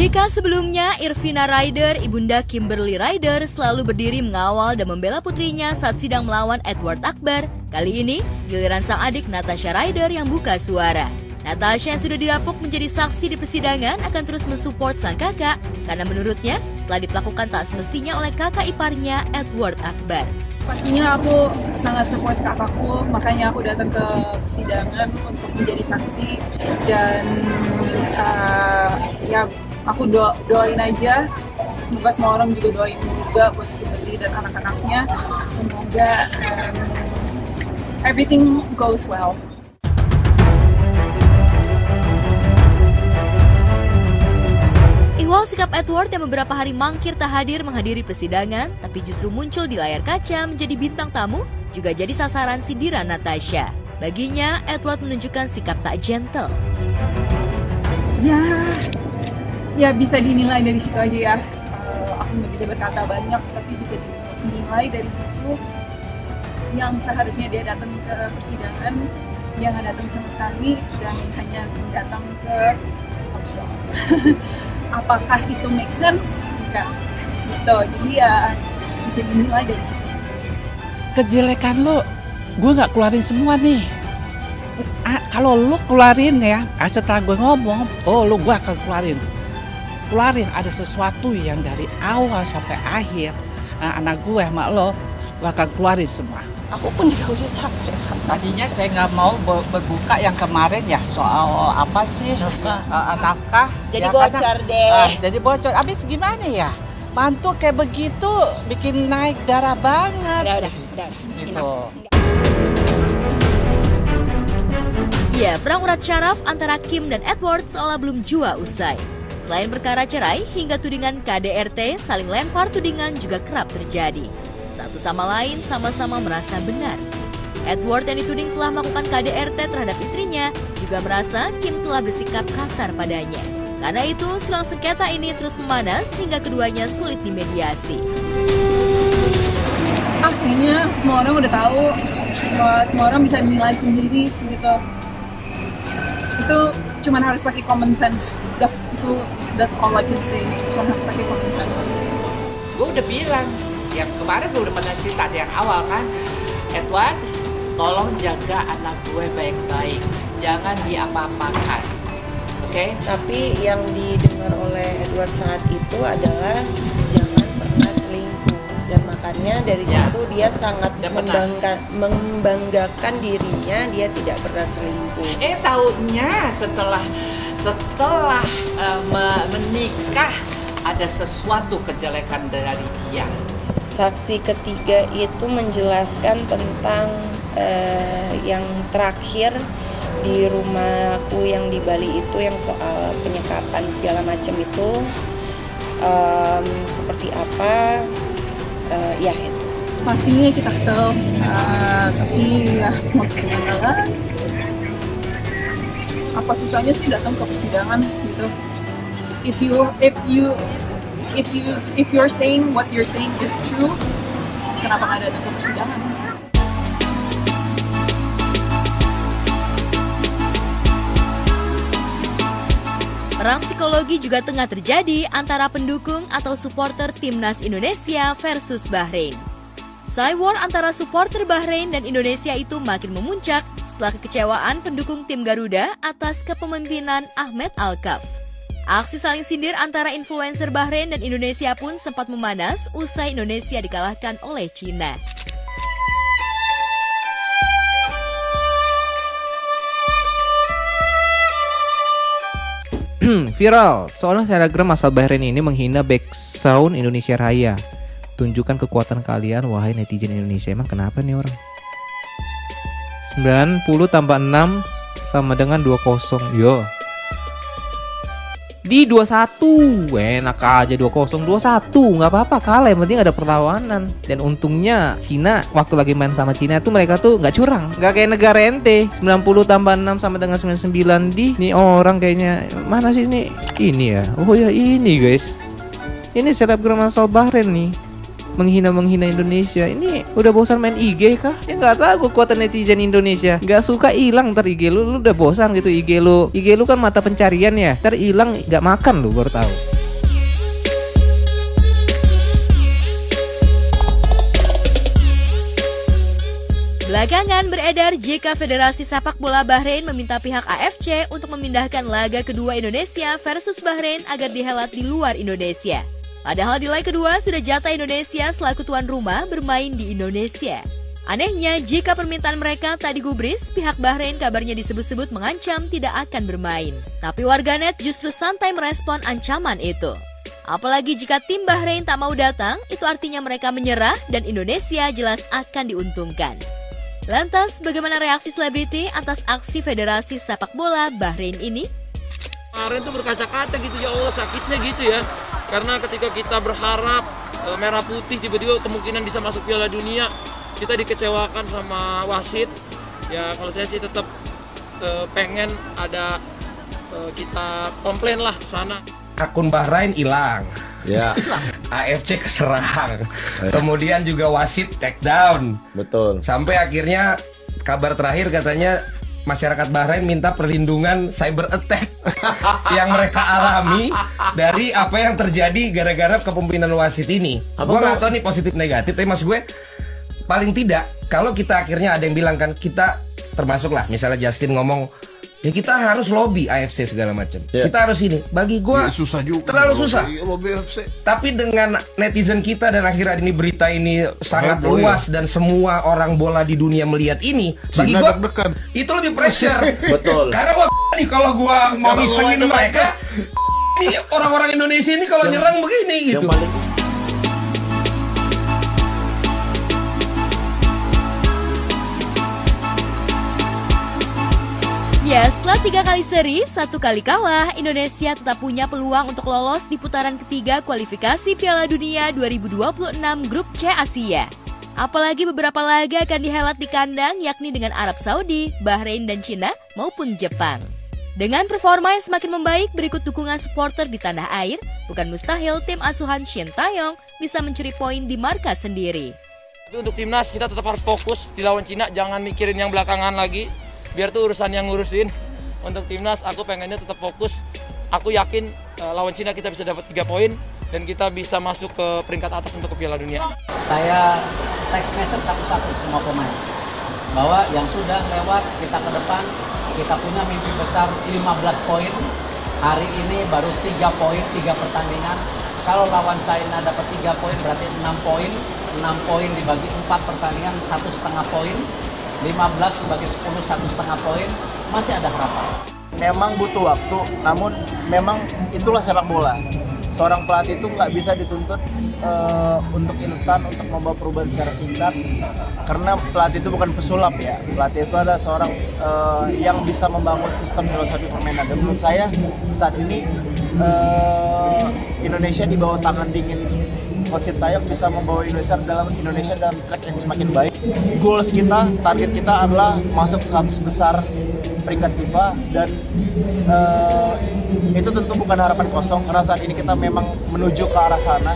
Jika sebelumnya Irvina Ryder, ibunda Kimberly Ryder, selalu berdiri mengawal dan membela putrinya saat sidang melawan Edward Akbar, kali ini giliran sang adik Natasha Ryder yang buka suara. Natasha yang sudah didapuk menjadi saksi di persidangan akan terus mensupport sang kakak karena menurutnya telah diperlakukan tak semestinya oleh kakak iparnya Edward Akbar. Pastinya aku sangat support kakakku, makanya aku datang ke persidangan untuk menjadi saksi dan aku doain aja, semoga semua orang juga doain juga buat Kimberly dan anak-anaknya, semoga everything goes well. Ihwal sikap Edward yang beberapa hari mangkir tak hadir menghadiri persidangan, tapi justru muncul di layar kaca menjadi bintang tamu, juga jadi sasaran sindiran Natasha. Baginya, Edward menunjukkan sikap tak gentle. Ya bisa dinilai dari situ aja ya. Aku nggak bisa berkata banyak, tapi bisa dinilai dari situ. Yang seharusnya dia datang ke persidangan, dia nggak datang sama sekali dan hanya datang ke talk show. Apakah itu make sense? Enggak. Gitu. Jadi ya bisa dinilai dari situ. Kejelekan lo, gue nggak keluarin semua nih. Kalau lo keluarin ya, setelah gue ngomong, gue akan keluarin ada sesuatu yang dari awal sampai akhir anak gue sama lo akan keluarin semua. Aku pun juga udah capek. Tadinya saya nggak mau berbuka yang kemarin ya soal apa sih nafkah. Jadi ya, bocor deh. Jadi bocor. Abis gimana ya? Mantu kayak begitu bikin naik darah banget. Udah. Gitu. Ya, perang urat syaraf antara Kim dan Edward seolah belum jua usai. Selain perkara cerai, hingga tudingan KDRT saling lempar tudingan juga kerap terjadi. Satu sama lain sama-sama merasa benar. Edward yang dituding telah melakukan KDRT terhadap istrinya juga merasa Kim telah bersikap kasar padanya. Karena itu, silang sengketa ini terus memanas hingga keduanya sulit dimediasi. Kayaknya semua orang udah tahu, semua orang bisa menilai sendiri gitu. Itu cuman harus pakai common sense. Udah, that's all I can say. Cuman harus pakai common sense. Gue udah bilang, yang kemarin gue udah pernah cerita di yang awal kan, Edward, tolong jaga anak gue baik-baik, jangan diapa-apakan, oke? Tapi yang didengar oleh Edward saat itu adalah jangan pernah selingkuh, dan makanya dari situ dia sangat membanggakan dirinya, dia tidak pernah selingkuh. Taunya setelah menikah ada sesuatu kejelekan dari dia. Saksi ketiga itu menjelaskan tentang yang terakhir di rumahku yang di Bali itu, yang soal penyekapan segala macam itu seperti apa, ya itu. Pastinya kita kesel, tapi ya mau gimana? Apa susahnya sih datang ke persidangan gitu? If you're saying what you're saying is true, kenapa nggak datang ke persidangan? Perang psikologi juga tengah terjadi antara pendukung atau supporter Timnas Indonesia versus Bahrain. Cywar antara supporter Bahrain dan Indonesia itu makin memuncak setelah kekecewaan pendukung tim Garuda atas kepemimpinan Ahmed Alkaf. Aksi saling sindir antara influencer Bahrain dan Indonesia pun sempat memanas usai Indonesia dikalahkan oleh Cina. Viral, seorang selebgram asal Bahrain ini menghina backsound Indonesia Raya. Tunjukkan kekuatan kalian, wahai netizen Indonesia. Emang kenapa nih orang? 90 tambah 6 sama dengan 20. Yo. Di 21. Enak aja 20. 21. Nggak apa-apa, kalah. Yang penting ada perlawanan. Dan untungnya Cina, waktu lagi main sama Cina tuh mereka tuh nggak curang. Nggak kayak negara ente. 90 tambah 6 sama dengan 99 di. Nih orang kayaknya, mana sih ini? Ini ya. Oh ya ini guys. Ini selebgram asal Bahrain nih. menghina Indonesia. Ini udah bosan main IG kah? Ya nggak tahu kekuatan netizen Indonesia. Nggak suka hilang ntar IG lu udah bosan gitu IG lu kan mata pencarian ya. Ntar hilang nggak makan lu baru tahu. Belakangan beredar jika Federasi Sepak Bola Bahrain meminta pihak AFC untuk memindahkan laga kedua Indonesia versus Bahrain agar dihelat di luar Indonesia. Padahal di leg kedua sudah jatah Indonesia selaku tuan rumah bermain di Indonesia. Anehnya, jika permintaan mereka tak digubris, pihak Bahrain kabarnya disebut-sebut mengancam tidak akan bermain. Tapi warganet justru santai merespon ancaman itu. Apalagi jika tim Bahrain tak mau datang, itu artinya mereka menyerah dan Indonesia jelas akan diuntungkan. Lantas, bagaimana reaksi selebriti atas aksi Federasi Sepak Bola Bahrain ini? Kemarin tuh berkaca-kaca gitu, ya Allah sakitnya gitu ya. Karena ketika kita berharap merah putih tiba-tiba kemungkinan bisa masuk Piala Dunia, kita dikecewakan sama wasit. Ya kalau saya sih tetap pengen ada kita komplain lah ke sana. Akun Bahrain hilang. Ya, AFC keserang. Kemudian juga wasit take down. betul. Sampai akhirnya kabar terakhir katanya masyarakat Bahrain minta perlindungan cyber attack yang mereka alami dari apa yang terjadi gara-gara kepemimpinan wasit ini. Gue nggak tahu nih positif negatif, tapi maksud gue paling tidak kalau kita akhirnya ada yang bilang kan kita termasuk lah, misalnya Justin ngomong ya kita harus lobby AFC segala macam. Yeah. Kita harus ini. Bagi gue susah juga. terlalu susah. Lobby AFC. Tapi dengan netizen kita dan akhirnya ini berita ini sangat Heboh, luas dan semua orang bola di dunia melihat ini, bagi Cina gua deg-degan. itu lebih pressure. Betul. Karena gua nih kalau gua mau Kalau isengin gua mereka, ini orang-orang Indonesia ini kalau nyerang begini gitu. Yang paling Ya, setelah 3 kali seri, 1 kali kalah, Indonesia tetap punya peluang untuk lolos di putaran ketiga kualifikasi Piala Dunia 2026 Grup C Asia. Apalagi beberapa laga akan dihelat di kandang, yakni dengan Arab Saudi, Bahrain dan Cina, maupun Jepang. Dengan performa yang semakin membaik berikut dukungan supporter di tanah air, bukan mustahil tim asuhan Shin Taeyong bisa mencuri poin di markas sendiri. Tapi untuk timnas kita tetap harus fokus di lawan Cina, jangan mikirin yang belakangan lagi. Biar tuh urusan yang ngurusin. Untuk timnas aku pengennya tetap fokus. Aku yakin lawan Cina kita bisa dapat 3 poin dan kita bisa masuk ke peringkat atas untuk ke Piala Dunia. Saya text message satu-satu semua pemain bahwa yang sudah lewat kita ke depan, kita punya mimpi besar 15 poin. Hari ini baru 3 poin, 3 pertandingan. Kalau lawan China dapat 3 poin berarti 6 poin. 6 poin dibagi 4 pertandingan 1,5 poin. 15 dibagi 10 1,5 poin, masih ada harapan. Memang butuh waktu, namun memang itulah sepak bola. Seorang pelatih itu nggak bisa dituntut untuk instan, untuk membawa perubahan secara singkat, karena pelatih itu bukan pesulap ya. Pelatih itu adalah seorang yang bisa membangun sistem filosofi permainan. Dan menurut saya saat ini Indonesia di bawah tangan dingin Coach Sintayong bisa membawa Indonesia dalam track yang semakin baik. Goals kita, target kita adalah masuk 100 besar peringkat FIFA dan itu tentu bukan harapan kosong karena saat ini kita memang menuju ke arah sana.